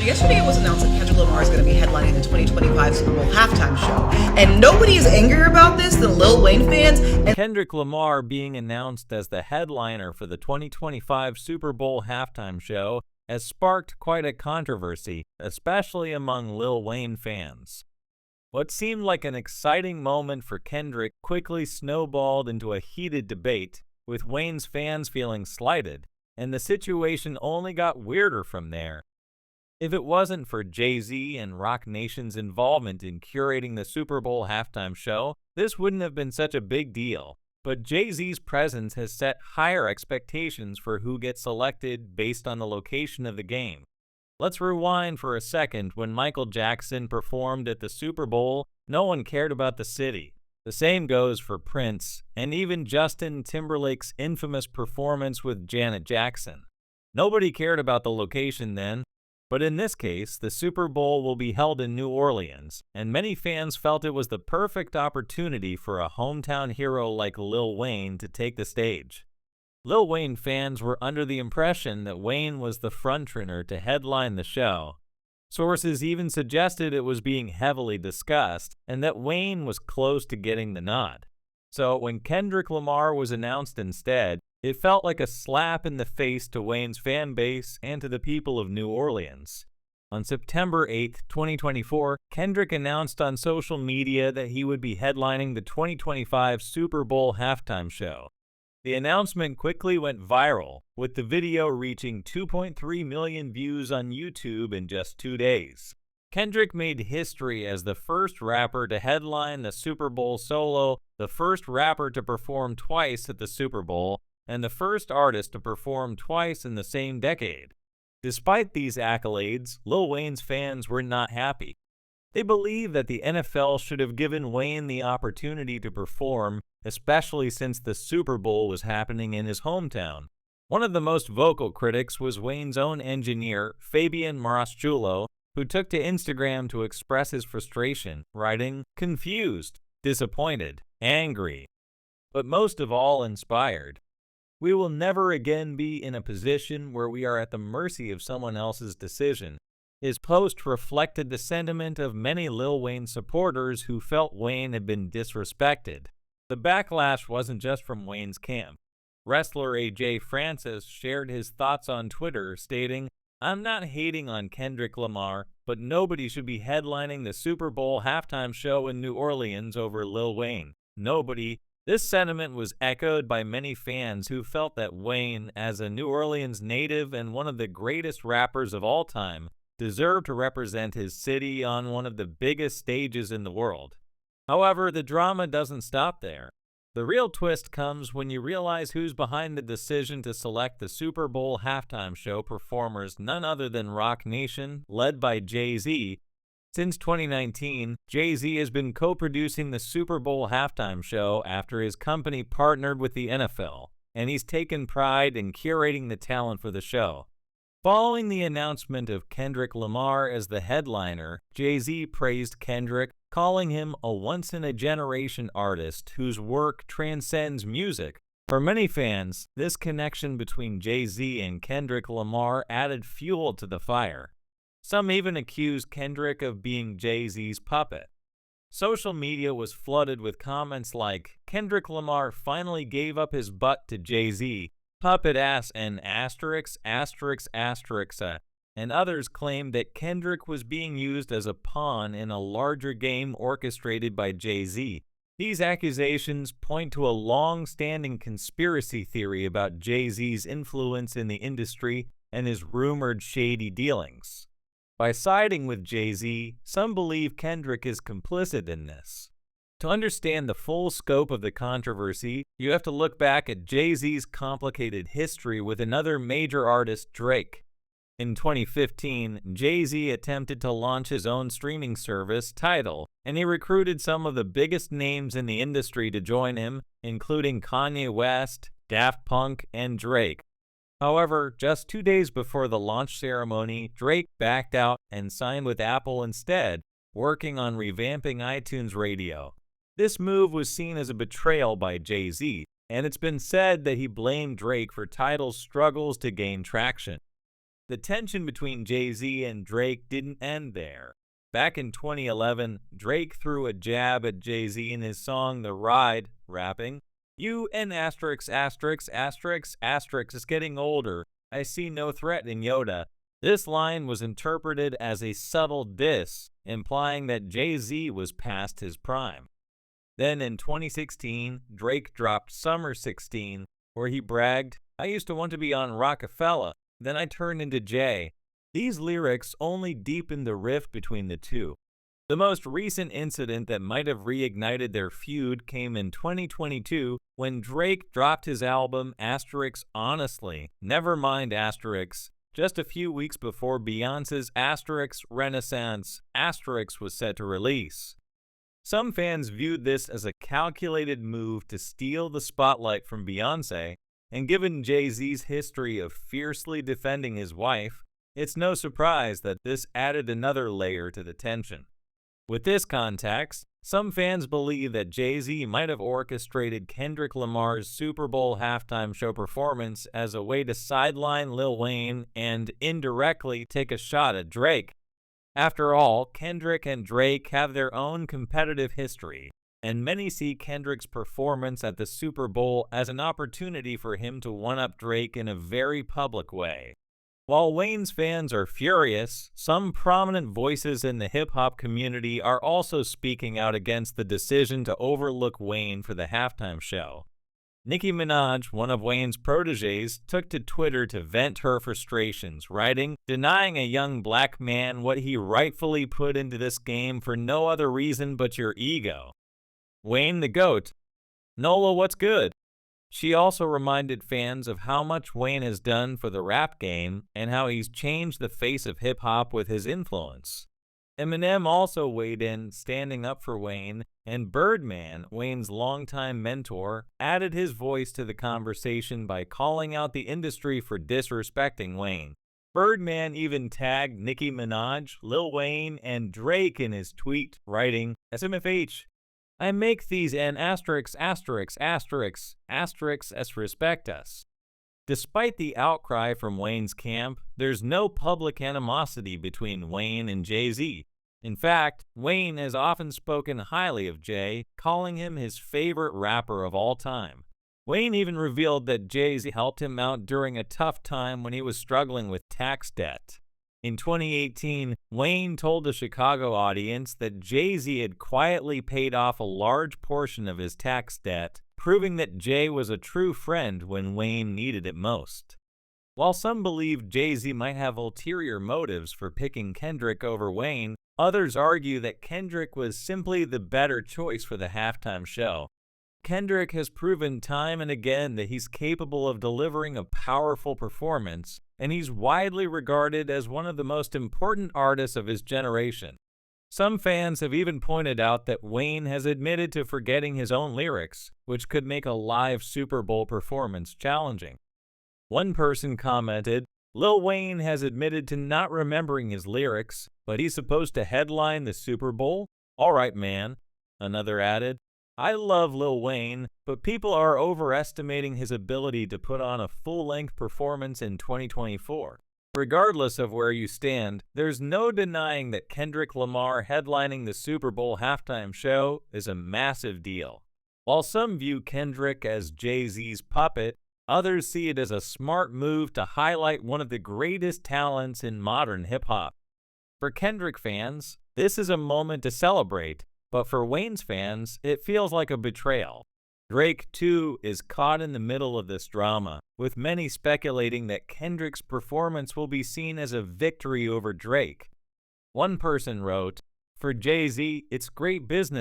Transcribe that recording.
Yesterday it was announced that Kendrick Lamar is going to be headlining the 2025 Super Bowl halftime show. And nobody is angrier about this than Lil Wayne fans. And Kendrick Lamar being announced as the headliner for the 2025 Super Bowl halftime show has sparked quite a controversy, especially among Lil Wayne fans. What seemed like an exciting moment for Kendrick quickly snowballed into a heated debate, with Wayne's fans feeling slighted, and the situation only got weirder from there. If it wasn't for Jay-Z and Roc Nation's involvement in curating the Super Bowl halftime show, this wouldn't have been such a big deal. But Jay-Z's presence has set higher expectations for who gets selected based on the location of the game. Let's rewind for a second. When Michael Jackson performed at the Super Bowl, no one cared about the city. The same goes for Prince, and even Justin Timberlake's infamous performance with Janet Jackson. Nobody cared about the location then. But in this case, the Super Bowl will be held in New Orleans, and many fans felt it was the perfect opportunity for a hometown hero like Lil Wayne to take the stage. Lil Wayne fans were under the impression that Wayne was the frontrunner to headline the show. Sources even suggested it was being heavily discussed, and that Wayne was close to getting the nod. So when Kendrick Lamar was announced instead, it felt like a slap in the face to Wayne's fan base and to the people of New Orleans. On September 8, 2024, Kendrick announced on social media that he would be headlining the 2025 Super Bowl halftime show. The announcement quickly went viral, with the video reaching 2.3 million views on YouTube in just 2 days. Kendrick made history as the first rapper to headline the Super Bowl solo, the first rapper to perform twice at the Super Bowl, and the first artist to perform twice in the same decade. Despite these accolades, Lil Wayne's fans were not happy. They believe that the NFL should have given Wayne the opportunity to perform, especially since the Super Bowl was happening in his hometown. One of the most vocal critics was Wayne's own engineer, Fabian Marasciulo, who took to Instagram to express his frustration, writing, "Confused, disappointed, angry, but most of all inspired. We will never again be in a position where we are at the mercy of someone else's decision." His post reflected the sentiment of many Lil Wayne supporters who felt Wayne had been disrespected. The backlash wasn't just from Wayne's camp. Wrestler AJ Francis shared his thoughts on Twitter, stating, "I'm not hating on Kendrick Lamar, but nobody should be headlining the Super Bowl halftime show in New Orleans over Lil Wayne. Nobody." This sentiment was echoed by many fans who felt that Wayne, as a New Orleans native and one of the greatest rappers of all time, deserved to represent his city on one of the biggest stages in the world. However, the drama doesn't stop there. The real twist comes when you realize who's behind the decision to select the Super Bowl halftime show performers, none other than Roc Nation, led by Jay-Z. Since 2019, Jay-Z has been co-producing the Super Bowl halftime show after his company partnered with the NFL, and he's taken pride in curating the talent for the show. Following the announcement of Kendrick Lamar as the headliner, Jay-Z praised Kendrick, calling him a once-in-a-generation artist whose work transcends music. For many fans, this connection between Jay-Z and Kendrick Lamar added fuel to the fire. Some even accused Kendrick of being Jay-Z's puppet. Social media was flooded with comments like, "Kendrick Lamar finally gave up his butt to Jay-Z, puppet ass," and *******, and others claimed that Kendrick was being used as a pawn in a larger game orchestrated by Jay-Z. These accusations point to a long-standing conspiracy theory about Jay-Z's influence in the industry and his rumored shady dealings. By siding with Jay-Z, some believe Kendrick is complicit in this. To understand the full scope of the controversy, you have to look back at Jay-Z's complicated history with another major artist, Drake. In 2015, Jay-Z attempted to launch his own streaming service, Tidal, and he recruited some of the biggest names in the industry to join him, including Kanye West, Daft Punk, and Drake. However, just 2 days before the launch ceremony, Drake backed out and signed with Apple instead, working on revamping iTunes Radio. This move was seen as a betrayal by Jay-Z, and it's been said that he blamed Drake for Tidal's struggles to gain traction. The tension between Jay-Z and Drake didn't end there. Back in 2011, Drake threw a jab at Jay-Z in his song The Ride, rapping, "You and asterisk asterisk asterisk asterisk is getting older. I see no threat in Yoda." This line was interpreted as a subtle diss, implying that Jay-Z was past his prime. Then in 2016, Drake dropped Summer 16, where he bragged, "I used to want to be on Rockefeller, then I turned into Jay." These lyrics only deepened the rift between the two. The most recent incident that might have reignited their feud came in 2022 when Drake dropped his album Asterix Honestly, Nevermind Asterix, just a few weeks before Beyoncé's Asterix Renaissance Asterix was set to release. Some fans viewed this as a calculated move to steal the spotlight from Beyoncé, and given Jay-Z's history of fiercely defending his wife, it's no surprise that this added another layer to the tension. With this context, some fans believe that Jay-Z might have orchestrated Kendrick Lamar's Super Bowl halftime show performance as a way to sideline Lil Wayne and indirectly take a shot at Drake. After all, Kendrick and Drake have their own competitive history, and many see Kendrick's performance at the Super Bowl as an opportunity for him to one-up Drake in a very public way. While Wayne's fans are furious, some prominent voices in the hip-hop community are also speaking out against the decision to overlook Wayne for the halftime show. Nicki Minaj, one of Wayne's protégés, took to Twitter to vent her frustrations, writing, "Denying a young black man what he rightfully put into this game for no other reason but your ego. Wayne the GOAT. Nola, what's good?" She also reminded fans of how much Wayne has done for the rap game and how he's changed the face of hip-hop with his influence. Eminem also weighed in, standing up for Wayne, and Birdman, Wayne's longtime mentor, added his voice to the conversation by calling out the industry for disrespecting Wayne. Birdman even tagged Nicki Minaj, Lil Wayne, and Drake in his tweet, writing, "SMFH. I make these an asterisk asterisk asterisk asterisk as respect us." Despite the outcry from Wayne's camp, there's no public animosity between Wayne and Jay-Z. In fact, Wayne has often spoken highly of Jay, calling him his favorite rapper of all time. Wayne even revealed that Jay-Z helped him out during a tough time when he was struggling with tax debt. In 2018, Wayne told the Chicago audience that Jay-Z had quietly paid off a large portion of his tax debt, proving that Jay was a true friend when Wayne needed it most. While some believe Jay-Z might have ulterior motives for picking Kendrick over Wayne, others argue that Kendrick was simply the better choice for the halftime show. Kendrick has proven time and again that he's capable of delivering a powerful performance, and he's widely regarded as one of the most important artists of his generation. Some fans have even pointed out that Wayne has admitted to forgetting his own lyrics, which could make a live Super Bowl performance challenging. One person commented, "Lil Wayne has admitted to not remembering his lyrics, but he's supposed to headline the Super Bowl? All right, man." Another added, "I love Lil Wayne, but people are overestimating his ability to put on a full-length performance in 2024. Regardless of where you stand, there's no denying that Kendrick Lamar headlining the Super Bowl halftime show is a massive deal." While some view Kendrick as Jay-Z's puppet, others see it as a smart move to highlight one of the greatest talents in modern hip-hop. For Kendrick fans, this is a moment to celebrate, but for Wayne's fans, it feels like a betrayal. Drake, too, is caught in the middle of this drama, with many speculating that Kendrick's performance will be seen as a victory over Drake. One person wrote, "For Jay-Z, it's great business